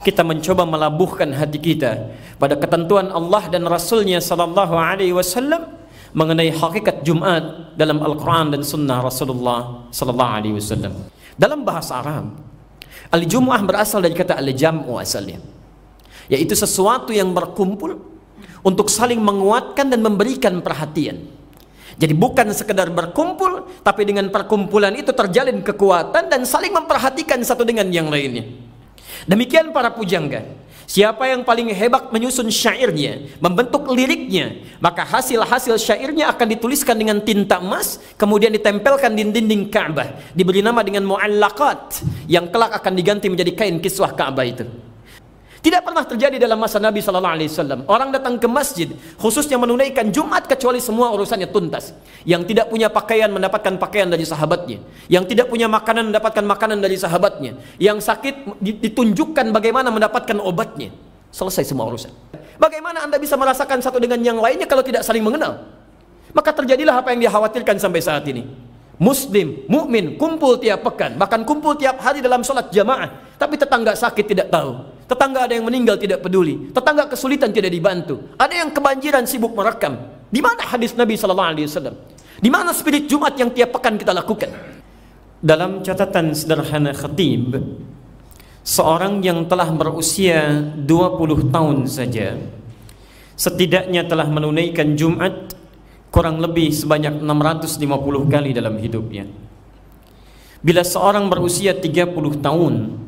kita mencoba melabuhkan hati kita pada ketentuan Allah dan Rasulnya sallallahu alaihi wasallam mengenai hakikat Jumat dalam Al-Quran dan Sunnah Rasulullah sallallahu alaihi wasallam. Dalam bahasa Arab, al-Jum'ah berasal dari kata al-jam'u asalnya, yaitu sesuatu yang berkumpul untuk saling menguatkan dan memberikan perhatian. Jadi bukan sekedar berkumpul, tapi dengan perkumpulan itu terjalin kekuatan dan saling memperhatikan satu dengan yang lainnya. Demikian para pujangga, siapa yang paling hebat menyusun syairnya, membentuk liriknya, maka hasil-hasil syairnya akan dituliskan dengan tinta emas, kemudian ditempelkan di dinding Ka'bah, diberi nama dengan mu'allaqat, yang kelak akan diganti menjadi kain kiswah Ka'bah itu. Tidak pernah terjadi dalam masa Nabi sallallahu alaihi wasallam orang datang ke masjid khususnya menunaikan Jumat kecuali semua urusannya tuntas. Yang tidak punya pakaian mendapatkan pakaian dari sahabatnya, yang tidak punya makanan mendapatkan makanan dari sahabatnya, yang sakit ditunjukkan bagaimana mendapatkan obatnya. Selesai semua urusan. Bagaimana Anda bisa merasakan satu dengan yang lainnya kalau tidak saling mengenal? Maka terjadilah apa yang dikhawatirkan sampai saat ini. Muslim, mukmin kumpul tiap pekan, bahkan kumpul tiap hari dalam sholat jamaah, tapi tetangga sakit tidak tahu. Tetangga ada yang meninggal tidak peduli, tetangga kesulitan tidak dibantu, ada yang kebanjiran sibuk merekam. Di mana hadis Nabi sallallahu alaihi wasallam? Di mana spirit Jumat yang tiap pekan kita lakukan? Dalam catatan sederhana khatib, seorang yang telah berusia 20 tahun saja setidaknya telah menunaikan Jumat kurang lebih sebanyak 650 kali dalam hidupnya. Bila seorang berusia 30 tahun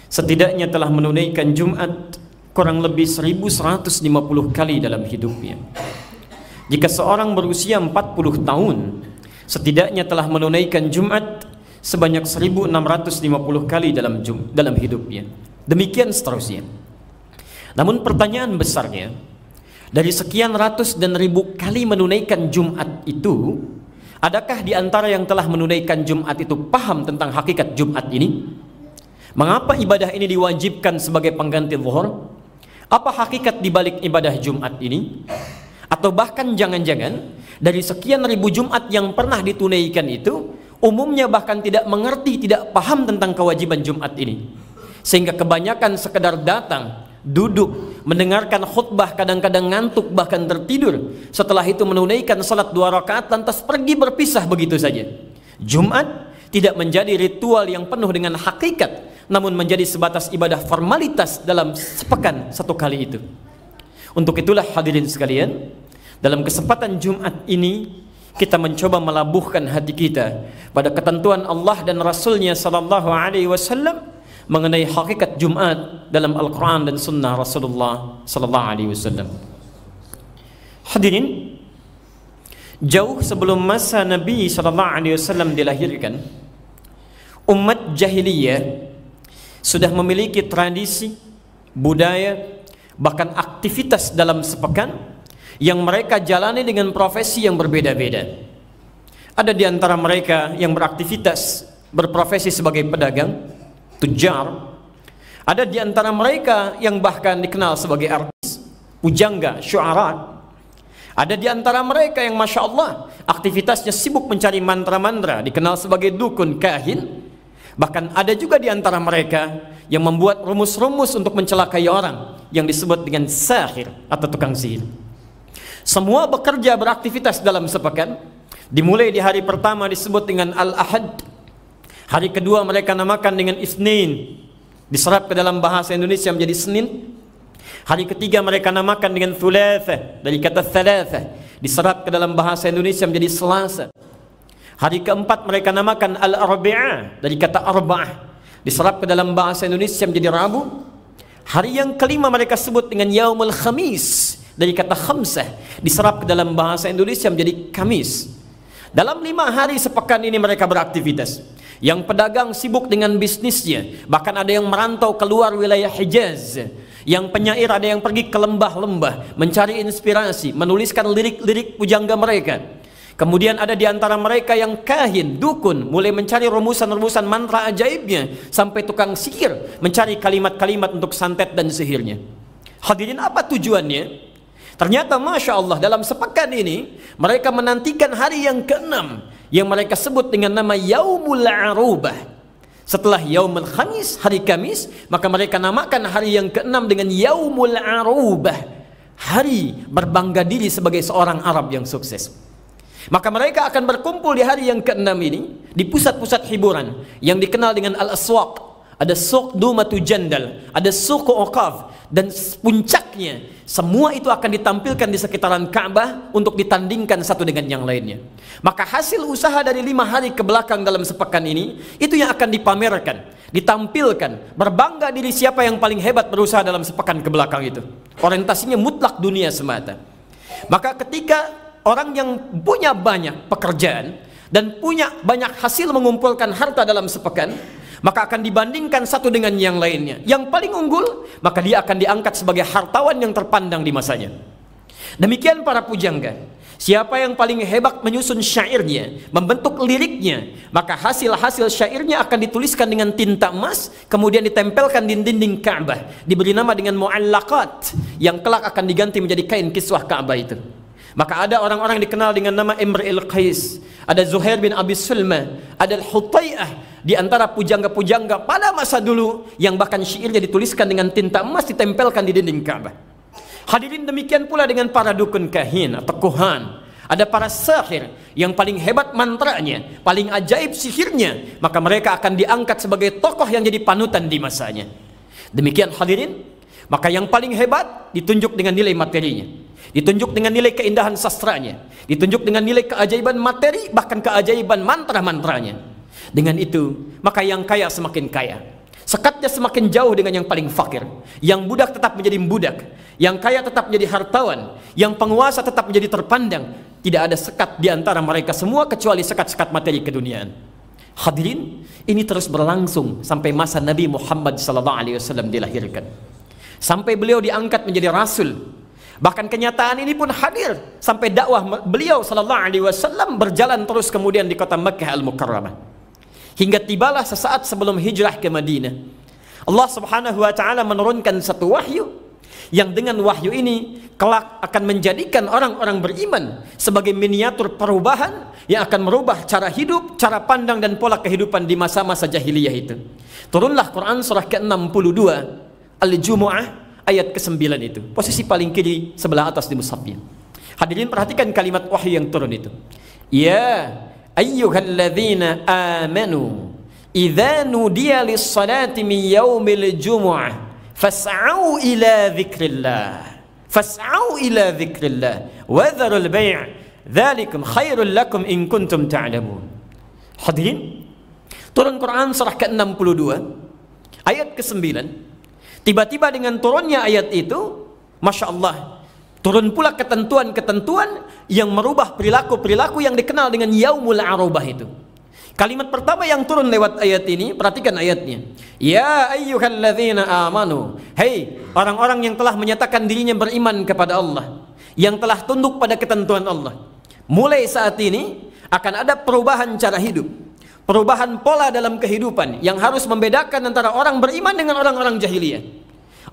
setidaknya telah menunaikan Jumat kurang lebih 1150 kali dalam hidupnya. Jika seorang berusia 40 tahun setidaknya telah menunaikan Jumat sebanyak 1650 kali dalam hidupnya. Demikian seterusnya. Namun pertanyaan besarnya, dari sekian ratus dan ribu kali menunaikan Jumat itu, adakah di antara yang telah menunaikan Jumat itu paham tentang hakikat Jumat ini? Mengapa ibadah ini diwajibkan sebagai pengganti zuhur? Apa hakikat di balik ibadah Jumat ini? Atau bahkan jangan-jangan dari sekian ribu Jumat yang pernah ditunaikan itu, umumnya bahkan tidak mengerti, tidak paham tentang kewajiban Jumat ini. Sehingga kebanyakan sekedar datang, duduk, mendengarkan khutbah, kadang-kadang ngantuk bahkan tertidur. Setelah itu menunaikan salat 2 rakaat lantas pergi berpisah begitu saja. Jumat tidak menjadi ritual yang penuh dengan hakikat, namun menjadi sebatas ibadah formalitas dalam sepekan satu kali itu. Untuk itulah hadirin sekalian, dalam kesempatan Jumat ini kita mencoba melabuhkan hati kita pada ketentuan Allah dan Rasulnya sallallahu alaihi wasallam mengenai hakikat Jumat dalam Al-Quran dan Sunnah Rasulullah sallallahu alaihi wasallam. Hadirin, jauh sebelum masa Nabi sallallahu alaihi wasallam dilahirkan, umat jahiliyah sudah memiliki tradisi, budaya, bahkan aktivitas dalam sepekan yang mereka jalani dengan profesi yang berbeda-beda. Ada di antara mereka yang beraktivitas berprofesi sebagai pedagang, tujar. Ada di antara mereka yang bahkan dikenal sebagai artis, pujangga, syu'ara. Ada di antara mereka yang Masya Allah aktivitasnya sibuk mencari mantra-mantra, dikenal sebagai dukun, kahin. Bahkan ada juga di antara mereka yang membuat rumus-rumus untuk mencelakai orang yang disebut dengan sahir atau tukang sihir. Semua bekerja beraktivitas dalam sepekan. Dimulai di hari pertama disebut dengan Al-Ahad. Hari kedua mereka namakan dengan Isnin, diserap ke dalam bahasa Indonesia menjadi Senin. Hari ketiga mereka namakan dengan Thulatha, dari kata Thalatha, diserap ke dalam bahasa Indonesia menjadi Selasa. Hari keempat mereka namakan Al-Arbi'ah, dari kata Arba'ah, diserap ke dalam bahasa Indonesia menjadi Rabu. Hari yang kelima mereka sebut dengan Yaumul Khamis, dari kata Khamsah, diserap ke dalam bahasa Indonesia menjadi Kamis. Dalam 5 hari sepekan ini mereka beraktivitas. Yang pedagang sibuk dengan bisnisnya, bahkan ada yang merantau keluar wilayah Hijaz. Yang penyair ada yang pergi ke lembah-lembah mencari inspirasi, menuliskan lirik-lirik pujangga mereka. Kemudian ada di antara mereka yang kahin, dukun, mulai mencari rumusan-rumusan mantra ajaibnya, sampai tukang sihir mencari kalimat-kalimat untuk santet dan sihirnya. Hadirin, apa tujuannya? Ternyata Masya Allah dalam sepekan ini mereka menantikan hari yang ke-6 yang mereka sebut dengan nama Yaumul Arubah. Setelah Yaumul Khamis, hari Kamis, maka mereka namakan hari yang keenam dengan Yaumul Arubah, hari berbangga diri sebagai seorang Arab yang sukses. Maka mereka akan berkumpul di hari yang keenam ini di pusat-pusat hiburan yang dikenal dengan Al-Aswaq. Ada Suq Dumatu Jandal, ada Suq Uqaf, dan puncaknya semua itu akan ditampilkan di sekitaran Ka'bah untuk ditandingkan satu dengan yang lainnya. Maka hasil usaha dari 5 hari ke belakang dalam sepekan ini, itu yang akan dipamerkan, ditampilkan, berbangga diri siapa yang paling hebat berusaha dalam sepekan ke belakang itu. Orientasinya mutlak dunia semata. Maka ketika orang yang punya banyak pekerjaan dan punya banyak hasil mengumpulkan harta dalam sepekan, maka akan dibandingkan satu dengan yang lainnya. Yang paling unggul, maka dia akan diangkat sebagai hartawan yang terpandang di masanya. Demikian para pujangga. Siapa yang paling hebat menyusun syairnya, membentuk liriknya, maka hasil-hasil syairnya akan dituliskan dengan tinta emas, kemudian ditempelkan di dinding Ka'bah, diberi nama dengan mu'allaqat, yang kelak akan diganti menjadi kain kiswah Ka'bah itu. Maka ada orang-orang yang dikenal dengan nama Imrul Qais, ada Zuhair bin Abi Sulma, ada Al-Hutai'ah, di antara pujangga-pujangga pada masa dulu yang bahkan syairnya dituliskan dengan tinta emas, ditempelkan di dinding Ka'bah. Hadirin, demikian pula dengan para dukun kahin atau kuhan. Ada para sahir yang paling hebat mantranya, paling ajaib sihirnya, maka mereka akan diangkat sebagai tokoh yang jadi panutan di masanya. Demikian hadirin, maka yang paling hebat ditunjuk dengan nilai materinya, ditunjuk dengan nilai keindahan sastranya, ditunjuk dengan nilai keajaiban materi, bahkan keajaiban mantra-mantranya. Dengan itu, maka yang kaya semakin kaya, sekatnya semakin jauh dengan yang paling fakir. Yang budak tetap menjadi budak, yang kaya tetap menjadi hartawan, yang penguasa tetap menjadi terpandang. Tidak ada sekat di antara mereka semua kecuali sekat-sekat materi keduniaan. Hadirin, ini terus berlangsung sampai masa Nabi Muhammad SAW dilahirkan, sampai beliau diangkat menjadi rasul. Bahkan kenyataan ini pun hadir sampai dakwah beliau SAW berjalan terus kemudian di kota Makkah Al-Mukarramah, hingga tibalah sesaat sebelum hijrah ke Madinah. Allah Subhanahu wa taala menurunkan satu wahyu yang dengan wahyu ini kelak akan menjadikan orang-orang beriman sebagai miniatur perubahan yang akan merubah cara hidup, cara pandang dan pola kehidupan di masa-masa jahiliyah itu. Turunlah Quran surah ke-62 Al-Jumu'ah ayat ke-9 itu, posisi paling kiri sebelah atas di mushafnya. Hadirin, perhatikan kalimat wahyu yang turun itu. Ya ayyuhalladzina amanu idza nudiya lis-salati min yaumil jumu'ah fas'au ila dzikrillah wa dharul bai' dzalikum khairul lakum in kuntum ta'lamun. Hadirin, turun Quran surah ke-62 ayat ke-9. Tiba-tiba dengan turunnya ayat itu, Masya Allah, turun pula ketentuan-ketentuan yang merubah perilaku-perilaku yang dikenal dengan Yaumul Arubah itu. Kalimat pertama yang turun lewat ayat ini, perhatikan ayatnya. Ya ayyuhalladzina amanu, hei orang-orang yang telah menyatakan dirinya beriman kepada Allah, yang telah tunduk pada ketentuan Allah. Mulai saat ini akan ada perubahan cara hidup, perubahan pola dalam kehidupan yang harus membedakan antara orang beriman dengan orang-orang jahiliyah,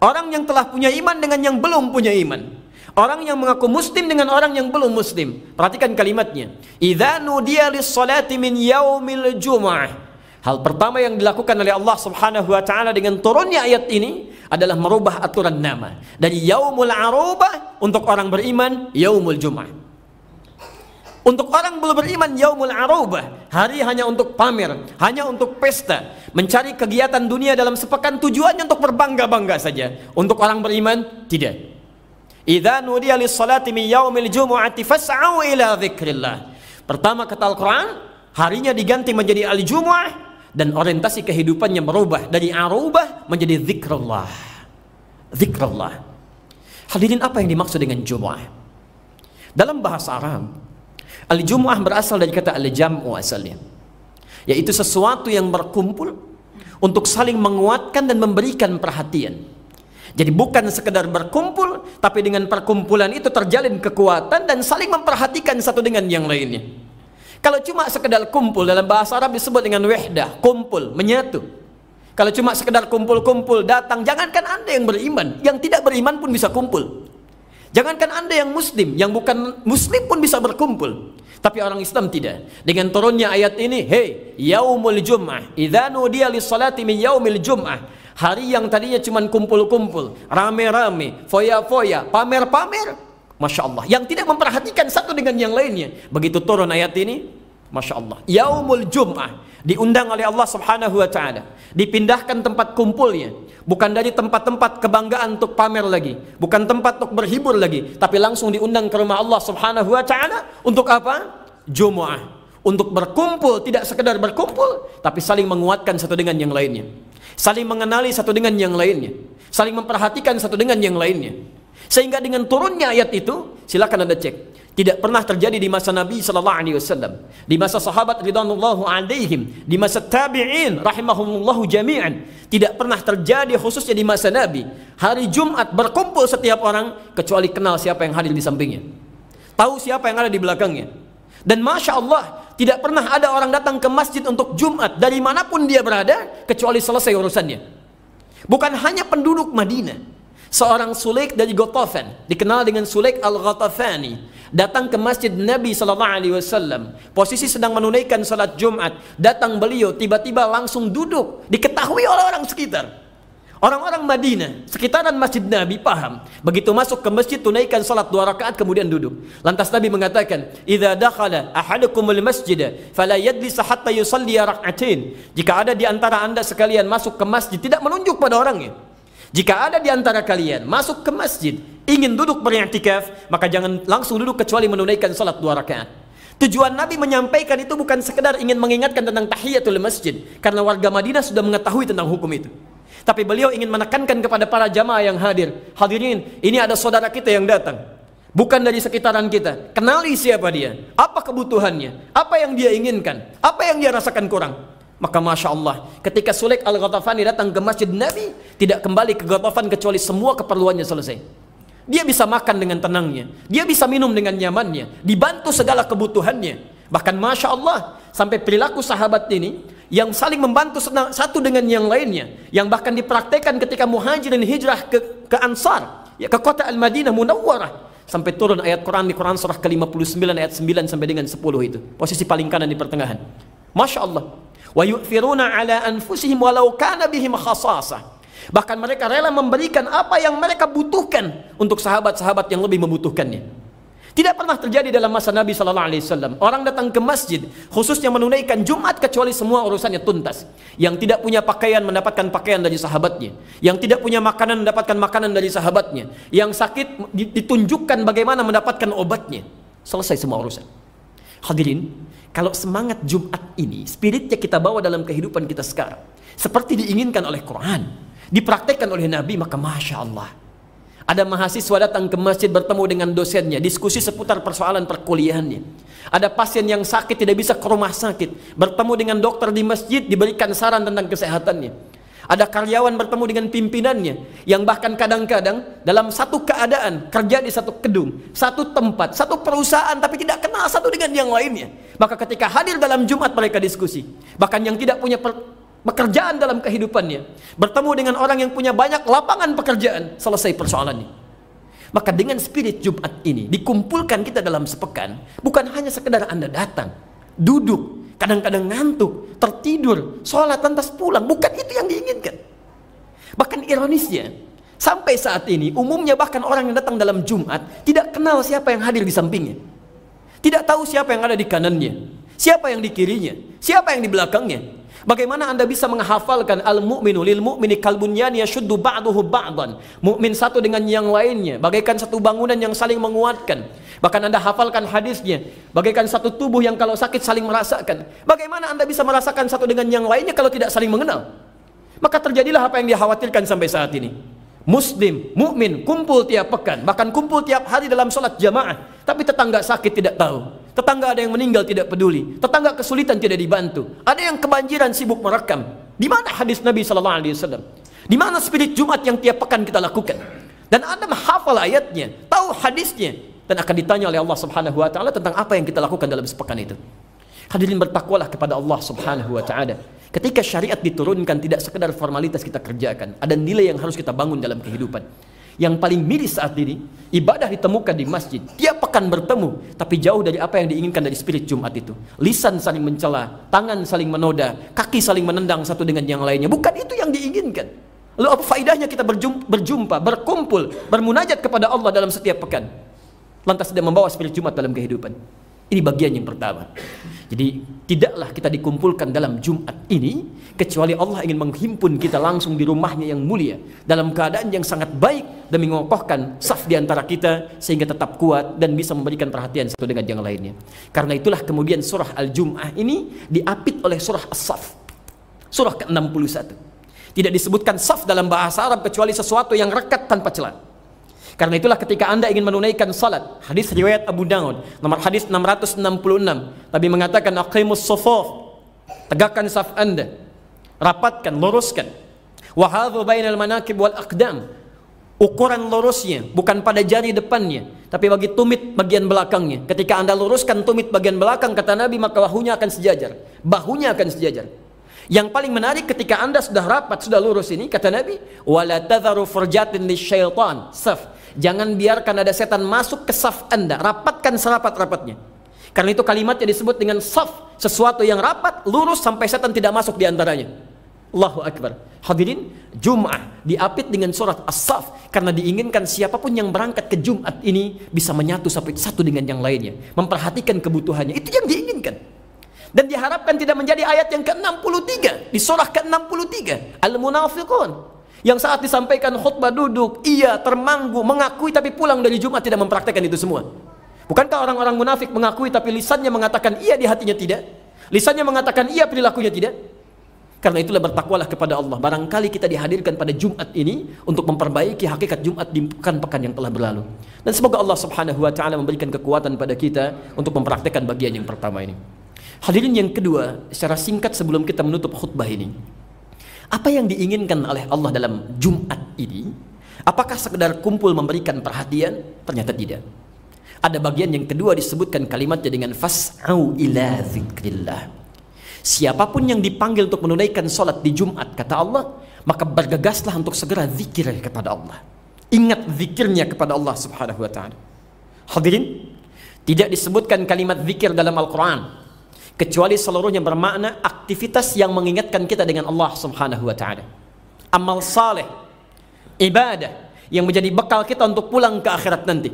orang yang telah punya iman dengan yang belum punya iman, orang yang mengaku muslim dengan orang yang belum muslim. Perhatikan kalimatnya. Idza nudiya lis-salati min yaumil jumu'ah. Hal pertama yang dilakukan oleh Allah Subhanahu wa taala dengan turunnya ayat ini adalah merubah aturan nama dari Yaumul Arubah untuk orang beriman Yaumul Jumu'ah. Untuk orang belum beriman Yaumul Arubah, hari hanya untuk pamer, hanya untuk pesta, mencari kegiatan dunia dalam sepekan, tujuannya untuk berbangga-bangga saja. Untuk orang beriman tidak. Idza nudiya lis-salati min yaumil jumu'ati fas'au ila dzikrillah. Pertama kata Al-Qur'an, harinya diganti menjadi al-jumu'ah dan orientasi kehidupannya merubah dari arubah menjadi zikrullah. Zikrullah. Hadirin, apa yang dimaksud dengan jumu'ah? Dalam bahasa Arab, al-jumu'ah berasal dari kata al-jam'u asalnya, yaitu sesuatu yang berkumpul untuk saling menguatkan dan memberikan perhatian. Jadi bukan sekedar berkumpul, tapi dengan perkumpulan itu terjalin kekuatan dan saling memperhatikan satu dengan yang lainnya. Kalau cuma sekedar kumpul, dalam bahasa Arab disebut dengan wahdah, kumpul, menyatu. Kalau cuma sekedar kumpul-kumpul datang, jangankan Anda yang beriman, yang tidak beriman pun bisa kumpul. Jangankan Anda yang muslim, yang bukan muslim pun bisa berkumpul. Tapi orang Islam tidak. Dengan turunnya ayat ini, hey, yaumul jum'ah, idza nudiya lis-salati min yaumil jum'ah. Hari yang tadinya cuma kumpul-kumpul, rame-rame, foya-foya, pamer-pamer, Masya Allah, yang tidak memperhatikan satu dengan yang lainnya. Begitu turun ayat ini, Masya Allah, yaumul jum'ah, diundang oleh Allah subhanahu wa ta'ala, dipindahkan tempat kumpulnya, bukan dari tempat-tempat kebanggaan untuk pamer lagi, bukan tempat untuk berhibur lagi, tapi langsung diundang ke rumah Allah subhanahu wa ta'ala. Untuk apa? Jumu'ah, untuk berkumpul, tidak sekedar berkumpul, tapi saling menguatkan satu dengan yang lainnya, saling mengenali satu dengan yang lainnya, saling memperhatikan satu dengan yang lainnya. Sehingga dengan turunnya ayat itu, silakan Anda cek, tidak pernah terjadi di masa Nabi sallallahu alaihi wasallam, di masa sahabat ridwanullahu alaihim, di masa tabi'in rahimahumullahu jami'an. Tidak pernah terjadi khususnya di masa Nabi, hari Jumat berkumpul setiap orang kecuali kenal siapa yang hadir di sampingnya, tahu siapa yang ada di belakangnya. Dan Masya Allah, tidak pernah ada orang datang ke masjid untuk Jumat dari manapun dia berada kecuali selesai urusannya. Bukan hanya penduduk Madinah, seorang Sulaik dari Ghatafan, dikenal dengan Sulaik al-Ghatafani, datang ke masjid Nabi SAW, posisi sedang menunaikan salat Jumat. Datang beliau, tiba-tiba langsung duduk, diketahui oleh orang sekitar. Orang-orang Madinah, sekitaran masjid Nabi paham. Begitu masuk ke masjid, tunaikan salat 2 rakaat, kemudian duduk. Lantas Nabi mengatakan, "Idza dakhala ahadukumul masjid, fala yajlis hatta yusalli rak'atain." Jika ada di antara Anda sekalian masuk ke masjid, tidak menunjuk pada orangnya. Jika ada di antara kalian masuk ke masjid, ingin duduk beriktikaf, maka jangan langsung duduk kecuali menunaikan salat 2 rakaat. Tujuan Nabi menyampaikan itu bukan sekedar ingin mengingatkan tentang tahiyatul masjid, karena warga Madinah sudah mengetahui tentang hukum itu. Tapi beliau ingin menekankan kepada para jamaah yang hadir, hadirin, ini ada saudara kita yang datang, bukan dari sekitaran kita. Kenali siapa dia, apa kebutuhannya, apa yang dia inginkan, apa yang dia rasakan kurang. Maka Masya Allah, ketika Sulaik al-Ghatafani datang ke masjid Nabi, tidak kembali ke Ghatafan kecuali semua keperluannya selesai. Dia bisa makan dengan tenangnya, dia bisa minum dengan nyamannya, dibantu segala kebutuhannya. Bahkan Masya Allah, sampai perilaku sahabat ini yang saling membantu satu dengan yang lainnya, yang bahkan dipraktekkan ketika muhajirin hijrah ke Ansar, ya, ke kota Al-Madinah Munawwarah, sampai turun ayat Quran di Quran surah ke-59 ayat 9 sampai dengan 10 itu, posisi paling kanan di pertengahan. Masya Allah. Wa yu'thiruna ala anfusihim walau kana bihim khasasah. Bahkan mereka rela memberikan apa yang mereka butuhkan untuk sahabat-sahabat yang lebih membutuhkannya. Tidak pernah terjadi dalam masa Nabi sallallahu alaihi wasallam orang datang ke masjid khususnya menunaikan Jumat kecuali semua urusannya tuntas. Yang tidak punya pakaian mendapatkan pakaian dari sahabatnya, yang tidak punya makanan mendapatkan makanan dari sahabatnya, yang sakit ditunjukkan bagaimana mendapatkan obatnya. Selesai semua urusan. Hadirin, kalau semangat Jumat ini, spiritnya kita bawa dalam kehidupan kita sekarang, seperti diinginkan oleh Quran, dipraktekkan oleh Nabi, maka Masya Allah. Ada mahasiswa datang ke masjid bertemu dengan dosennya, diskusi seputar persoalan perkuliahannya. Ada pasien yang sakit tidak bisa ke rumah sakit, bertemu dengan dokter di masjid, diberikan saran tentang kesehatannya. Ada karyawan bertemu dengan pimpinannya, yang bahkan kadang-kadang dalam satu keadaan, kerja di satu gedung, satu tempat, satu perusahaan, tapi tidak kenal satu dengan yang lainnya. Maka ketika hadir dalam Jumat mereka diskusi. Bahkan yang tidak punya pekerjaan dalam kehidupannya, bertemu dengan orang yang punya banyak lapangan pekerjaan, selesai persoalannya. Maka dengan spirit Jumat ini, dikumpulkan kita dalam sepekan, bukan hanya sekedar Anda datang, duduk, kadang-kadang ngantuk, tertidur, sholat lantas pulang. Bukan itu yang diinginkan. Bahkan ironisnya, sampai saat ini umumnya bahkan orang yang datang dalam Jumat tidak kenal siapa yang hadir di sampingnya, tidak tahu siapa yang ada di kanannya, siapa yang di kirinya, siapa yang di belakangnya. Bagaimana Anda bisa menghafalkan al-mu'minu lil mu'mini kal bunyan yashuddu ba'duhu ba'dan, mukmin satu dengan yang lainnya bagaikan satu bangunan yang saling menguatkan. Bahkan Anda hafalkan hadisnya, bagaikan satu tubuh yang kalau sakit saling merasakan. Bagaimana Anda bisa merasakan satu dengan yang lainnya kalau tidak saling mengenal? Maka terjadilah apa yang dikhawatirkan sampai saat ini. Muslim, mukmin kumpul tiap pekan, bahkan kumpul tiap hari dalam sholat jamaah, tapi tetangga sakit tidak tahu, tetangga ada yang meninggal tidak peduli, tetangga kesulitan tidak dibantu, ada yang kebanjiran sibuk merekam. Di mana hadis Nabi sallallahu alaihi wasallam? Di mana spirit Jumat yang tiap pekan kita lakukan? Dan Anda menghafal ayatnya, tahu hadisnya, dan akan ditanya oleh Allah Subhanahu wa taala tentang apa yang kita lakukan dalam sepekan itu. Hadirin, bertakwalah kepada Allah Subhanahu wa taala. Ketika syariat diturunkan, tidak sekedar formalitas kita kerjakan, ada nilai yang harus kita bangun dalam kehidupan. yang paling miris saat ini, ibadah ditemukan di masjid, tiap pekan bertemu, tapi jauh dari apa yang diinginkan dari spirit Jumat itu. Lisan saling mencela, tangan saling menoda, kaki saling menendang satu dengan yang lainnya. Bukan itu yang diinginkan. Lalu apa faedahnya kita berjumpa, berkumpul, bermunajat kepada Allah dalam setiap pekan, lantas tidak membawa spirit Jumat dalam kehidupan? Ini bagian yang pertama. Jadi tidaklah kita dikumpulkan dalam Jumat ini kecuali Allah ingin menghimpun kita langsung di rumahnya yang mulia dalam keadaan yang sangat baik demi mengokohkan saf di antara kita sehingga tetap kuat dan bisa memberikan perhatian satu dengan yang lainnya. Karena itulah kemudian surah Al-Jum'ah ini diapit oleh surah As-Saff, surah ke-61. Tidak disebutkan saf dalam bahasa Arab kecuali sesuatu yang rekat tanpa celah. Karena itulah ketika Anda ingin menunaikan salat, hadis riwayat Abu Daud nomor hadis 666, Nabi mengatakan aqimus shufuf, tegakkan saf Anda, rapatkan, luruskan. Wa hadzu bainal manakib wal aqdam, ukuran lurusnya bukan pada jari depannya, tapi bagi tumit bagian belakangnya. Ketika Anda luruskan tumit bagian belakang, kata Nabi, maka bahunya akan sejajar, bahunya akan sejajar. Yang paling menarik ketika Anda sudah rapat, sudah lurus ini, kata Nabi, wala tadharu furjatin lisyaitan, saf, jangan biarkan ada setan masuk ke saf Anda, rapatkan serapat-rapatnya. Karena itu kalimatnya disebut dengan saf, sesuatu yang rapat, lurus sampai setan tidak masuk di antaranya. Allahu Akbar. Hadirin, Jum'ah diapit dengan surat As-Saff karena diinginkan siapapun yang berangkat ke Jumat ini bisa menyatu satu dengan yang lainnya, memperhatikan kebutuhannya. Itu yang diinginkan. Dan diharapkan tidak menjadi ayat yang ke-63 di surah ke-63 Al-Munafiqun, yang saat disampaikan khutbah duduk, iya, termanggu, mengakui tapi pulang dari Jumat tidak mempraktekkan itu semua. Bukankah orang-orang munafik mengakui tapi lisannya mengatakan iya, di hatinya tidak? Lisannya mengatakan iya, perilakunya tidak? Karena itulah bertakwalah kepada Allah. Barangkali kita dihadirkan pada Jumat ini untuk memperbaiki hakikat Jumat di pekan-pekan yang telah berlalu. Dan semoga Allah Subhanahu wa taala memberikan kekuatan pada kita untuk mempraktekkan bagian yang pertama ini. Hadirin yang kedua, secara singkat sebelum kita menutup khutbah ini, apa yang diinginkan oleh Allah dalam Jumat ini? Apakah sekedar kumpul memberikan perhatian? Ternyata tidak. Ada bagian yang kedua disebutkan kalimatnya dengan fas'au ila zikrillah. Siapapun yang dipanggil untuk menunaikan salat di Jumat, kata Allah, maka bergegaslah untuk segera zikir kepada Allah. Ingat zikirnya kepada Allah Subhanahu wa taala. Hadirin, tidak disebutkan kalimat zikir dalam Al-Qur'an kecuali seluruhnya bermakna aktivitas yang mengingatkan kita dengan Allah Subhanahu wa taala. Amal saleh, ibadah yang menjadi bekal kita untuk pulang ke akhirat nanti.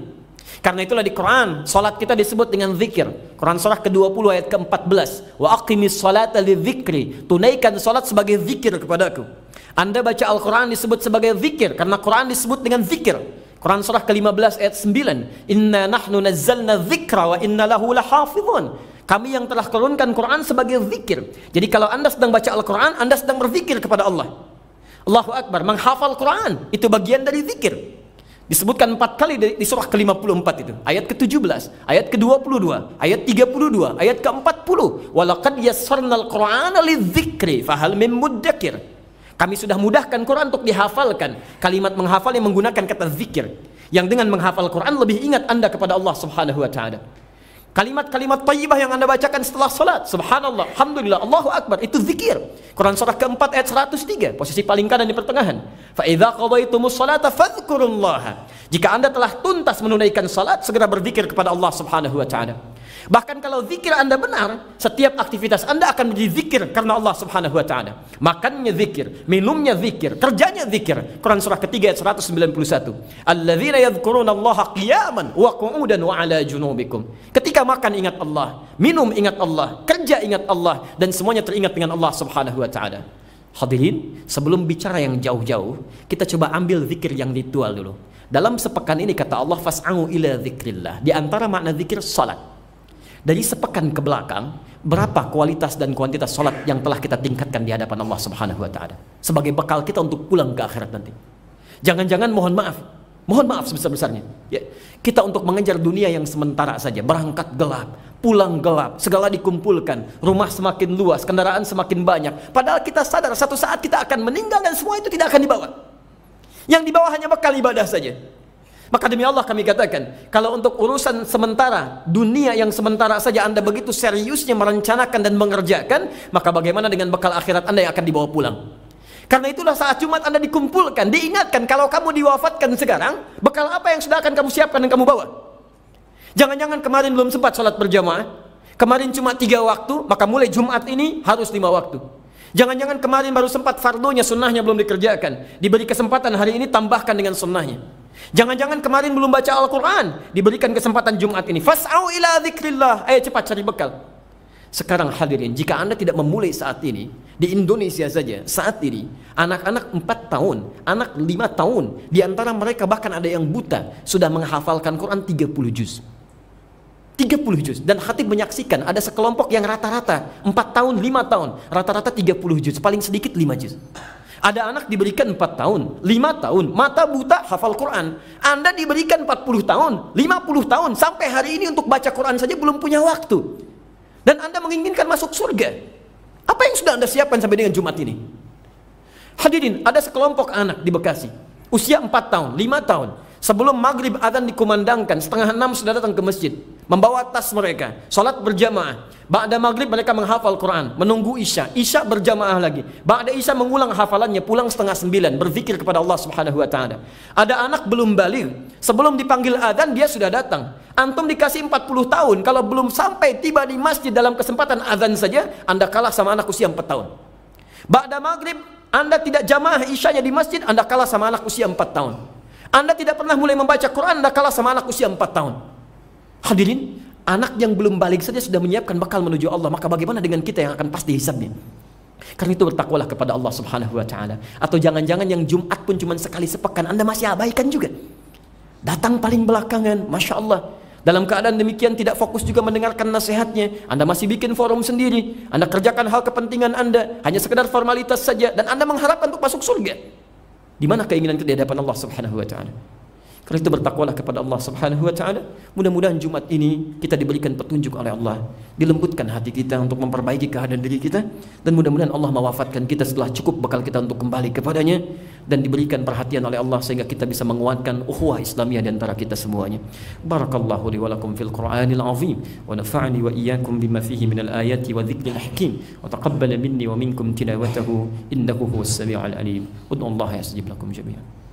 Karena itulah di Quran salat kita disebut dengan zikir. Quran surah ke-20 ayat ke-14, wa aqimis salata lidzikri, tunaikan salat sebagai zikir kepadaku. Anda baca Al-Quran disebut sebagai zikir karena Quran disebut dengan zikir. Quran surah ke-15 ayat 9, inna nahnu nazzalna dzikra wa inna lahu lahafizun. Kami yang telah turunkan Quran sebagai zikir. Jadi kalau Anda sedang baca Al-Quran, Anda sedang berzikir kepada Allah. Allahu Akbar, menghafal Quran itu bagian dari zikir. Disebutkan 4 kali di surah ke-54 itu. Ayat ke-17, ayat ke-22, ayat 32, ayat ke-40. Walaqad yassarnal Qur'ana lidzikri fahal mim muddakir. Kami sudah mudahkan Quran untuk dihafalkan. Kalimat menghafal yang menggunakan kata zikir. Yang dengan menghafal Quran lebih ingat Anda kepada Allah Subhanahu wa taala. Kalimat-kalimat thayyibah yang Anda bacakan setelah salat, subhanallah, alhamdulillah, Allahu Akbar, itu zikir. Quran surah ke-4 ayat 103, posisi paling kanan di pertengahan. Fa idza qadaitumus salata fadhkurullaha. Jika Anda telah tuntas menunaikan salat, segera berzikir kepada Allah Subhanahu wa taala. Bahkan kalau zikir Anda benar, setiap aktivitas Anda akan menjadi zikir karena Allah Subhanahu wa taala. Makannya zikir, minumnya zikir, kerjanya zikir. Quran surah ketiga ayat 191. Alladzina yadhkurunallaha qiyaman wa qu'udan wa 'ala junubikum. Ketika makan ingat Allah, minum ingat Allah, kerja ingat Allah, dan semuanya teringat dengan Allah Subhanahu wa taala. Hadirin, sebelum bicara yang jauh-jauh, kita coba ambil zikir yang ritual dulu. Dalam sepekan ini kata Allah fas'au ila zikrillah. Di antara makna zikir salat. Dari sepekan ke belakang, berapa kualitas dan kuantitas salat yang telah kita tingkatkan di hadapan Allah Subhanahu wa taala sebagai bekal kita untuk pulang ke akhirat nanti. Jangan-jangan mohon maaf sebesar-besarnya, ya, kita untuk mengejar dunia yang sementara saja, berangkat gelap, pulang gelap, segala dikumpulkan, rumah semakin luas, kendaraan semakin banyak, padahal kita sadar satu saat kita akan meninggal dan semua itu tidak akan dibawa. Yang dibawa hanya bekal ibadah saja. Maka demi Allah kami katakan, kalau untuk urusan sementara, dunia yang sementara saja Anda begitu seriusnya merencanakan dan mengerjakan, maka bagaimana dengan bekal akhirat Anda yang akan dibawa pulang? Karena itulah saat Jumat Anda dikumpulkan, diingatkan kalau kamu diwafatkan sekarang, bekal apa yang sudah akan kamu siapkan dan kamu bawa. Jangan-jangan kemarin belum sempat sholat berjamaah, kemarin cuma 3 waktu, maka mulai Jumat ini harus 5 waktu. Jangan-jangan kemarin baru sempat fardunya, sunnahnya belum dikerjakan, diberi kesempatan hari ini tambahkan dengan sunnahnya. Jangan-jangan kemarin belum baca Al-Quran, diberikan kesempatan Jumat ini. Fas'au ila dzikrillah, ayo cepat cari bekal. Sekarang hadirin, jika Anda tidak memulai saat ini, di Indonesia saja, saat ini, anak-anak 4 tahun, anak 5 tahun, di antara mereka bahkan ada yang buta, sudah menghafalkan Quran 30 juz. 30 juz. Dan khatib menyaksikan, ada sekelompok yang rata-rata 4 tahun, 5 tahun, rata-rata 30 juz, paling sedikit 5 juz. Ada anak diberikan 4 tahun, 5 tahun, mata buta, hafal Quran. Anda diberikan 40 tahun, 50 tahun, sampai hari ini untuk baca Quran saja belum punya waktu. Dan Anda menginginkan masuk surga. Apa yang sudah Anda siapkan sampai dengan Jumat ini? Hadirin, ada sekelompok anak di Bekasi, usia 4 tahun, 5 tahun. Sebelum maghrib azan dikumandangkan, 5:30 sudah datang ke masjid, membawa tas mereka, sholat berjamaah. Ba'da maghrib mereka menghafal Quran, menunggu isya, isya berjamaah lagi. Ba'da isya mengulang hafalannya, pulang 8:30, berzikir kepada Allah Subhanahu wa taala. Ada anak belum baligh, sebelum dipanggil azan dia sudah datang. Antum dikasih 40 tahun, kalau belum sampai tiba di masjid dalam kesempatan azan saja, Anda kalah sama anak usia 4 tahun. Ba'da maghrib Anda tidak jamaah isyanya di masjid, Anda kalah sama anak usia 4 tahun. Anda tidak pernah mulai membaca Quran, Anda kalah sama anak usia 4 tahun. Hadirin, anak yang belum balik saja sudah menyiapkan bekal menuju Allah, maka bagaimana dengan kita yang akan pasti hisabnya? Karena itu bertakwalah kepada Allah Subhanahu wa taala. Atau jangan-jangan yang Jumat pun cuma sekali sepekan Anda masih abaikan juga. Datang paling belakangan, Masya Allah. Dalam keadaan demikian tidak fokus juga mendengarkan nasihatnya. Anda masih bikin forum sendiri, Anda kerjakan hal kepentingan Anda, hanya sekedar formalitas saja, dan Anda mengharapkan untuk masuk surga. Di mana keinginan kita di hadapan Allah Subhanahu wa taala? Karena itu bertakwalah kepada Allah Subhanahu wa taala. Mudah-mudahan Jumat ini kita diberikan petunjuk oleh Allah, dilembutkan hati kita untuk memperbaiki keadaan diri kita, dan mudah-mudahan Allah mewafatkan kita setelah cukup bekal kita untuk kembali kepadanya, dan diberikan perhatian oleh Allah sehingga kita bisa menguatkan ukhuwah Islamiyah di antara kita semuanya. Barakallahu li wa lakum fil Qur'anil azim wa nafa'ani wa iyyakum bima fihi minal ayati wa dzikril hakim wa taqabbala minni wa minkum tilawatahu innahu huwas samiul alim. Ud'ullaha yastajib lakum jami'an.